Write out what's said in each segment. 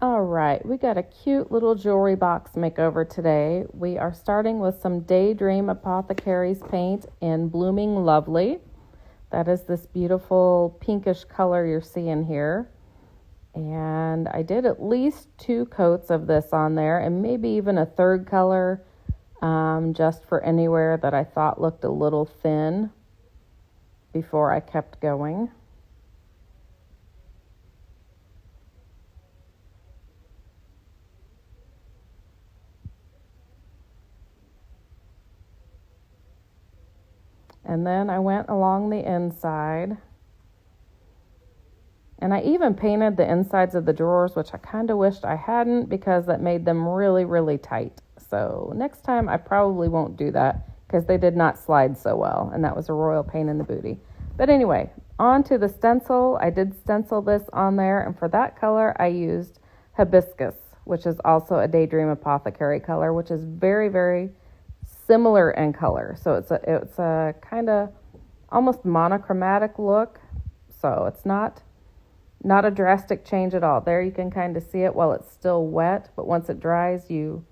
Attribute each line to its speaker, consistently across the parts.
Speaker 1: All right, we got a cute little jewelry box makeover today. We are starting with some Daydream Apothecary's paint in Blooming Lovely. That is this beautiful pinkish color you're seeing here. And I did at least 2 coats of this on there and maybe even a third color just for anywhere that I thought looked a little thin before I kept going. And then I went along the inside. And I even painted the insides of the drawers, which I kind of wished I hadn't because that made them really, really tight. So next time I probably won't do that because they did not slide so well. And that was a royal pain in the booty. But anyway, on to the stencil. I did stencil this on there. And for that color, I used Hibiscus, which is also a Daydream Apothecary color, which is very, very similar in color. So it's a kind of almost monochromatic look. So it's not a drastic change at all. There you can kind of see it while it's still wet, but once it dries, you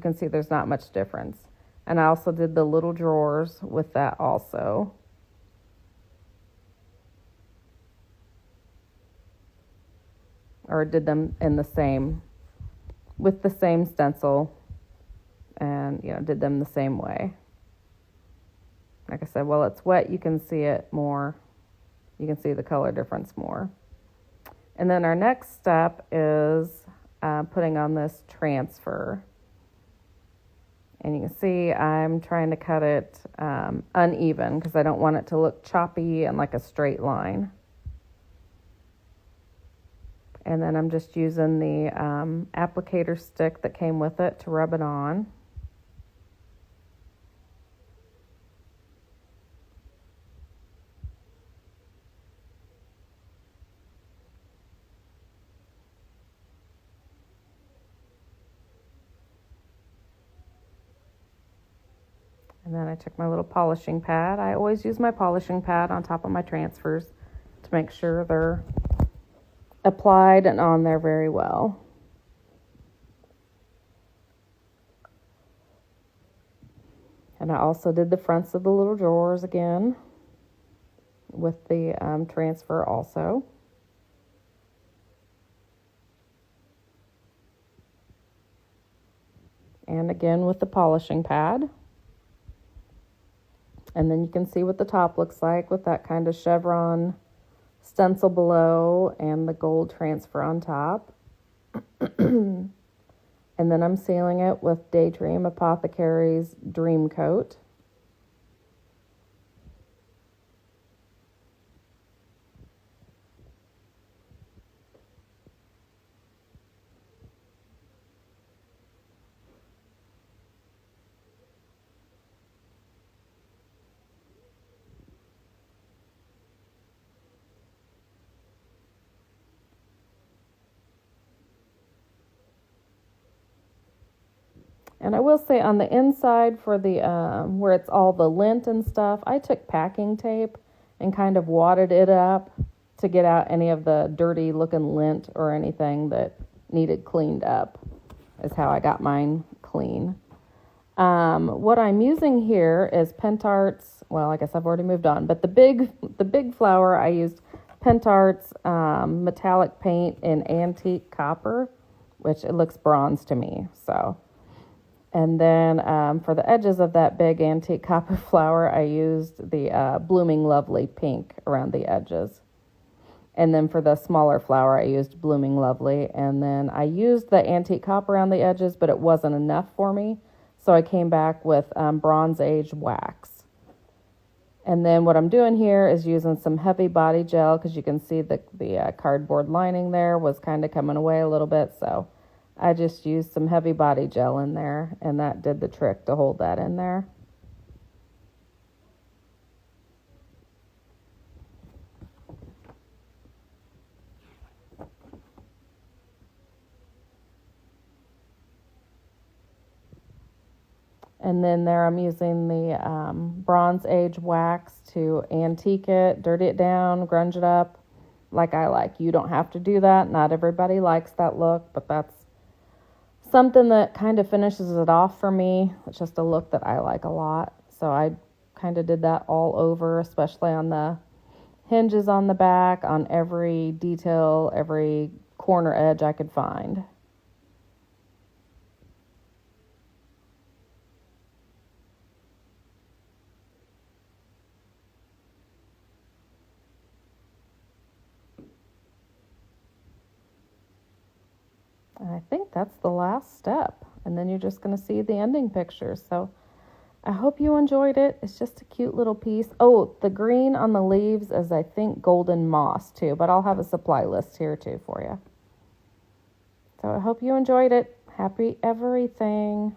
Speaker 1: can see there's not much difference. And I also did the little drawers with that also. Or did them in with the same stencil, and did them the same way. Like I said, while it's wet, you can see it more. You can see the color difference more. And then our next step is putting on this transfer. And you can see I'm trying to cut it uneven because I don't want it to look choppy and like a straight line. And then I'm just using the applicator stick that came with it to rub it on. And then I took my little polishing pad. I always use my polishing pad on top of my transfers to make sure they're applied and on there very well. And I also did the fronts of the little drawers again with the transfer also. And again with the polishing pad. And then you can see what the top looks like with that kind of chevron stencil below and the gold transfer on top. And then I'm sealing it with Daydream Apothecary's Dream Coat. And I will say on the inside for the where it's all the lint and stuff, I took packing tape and kind of wadded it up to get out any of the dirty looking lint or anything that needed cleaned up, is how I got mine clean. What I'm using here is Pentart's, well, I guess I've already moved on, but the big flower, I used Pentart's metallic paint in antique copper, which it looks bronze to me, so. And then for the edges of that big antique copper flower, I used the Blooming Lovely pink around the edges. And then for the smaller flower, I used Blooming Lovely. And then I used the antique copper around the edges, but it wasn't enough for me. So I came back with Bronze Age wax. And then what I'm doing here is using some heavy body gel because you can see the cardboard lining there was kind of coming away a little bit. So I just used some heavy body gel in there, and that did the trick to hold that in there. And then there I'm using the Bronze Age wax to antique it, dirty it down, grunge it up, like I like. You don't have to do that. Not everybody likes that look, but that's something that kind of finishes it off for me. It's just a look that I like a lot. So I kind of did that all over, especially on the hinges on the back, on every detail, every corner edge I could find. And I think that's the last step. And then you're just going to see the ending picture. So I hope you enjoyed it. It's just a cute little piece. Oh, the green on the leaves is, I think, golden moss too, but I'll have a supply list here too for you. So I hope you enjoyed it. Happy everything.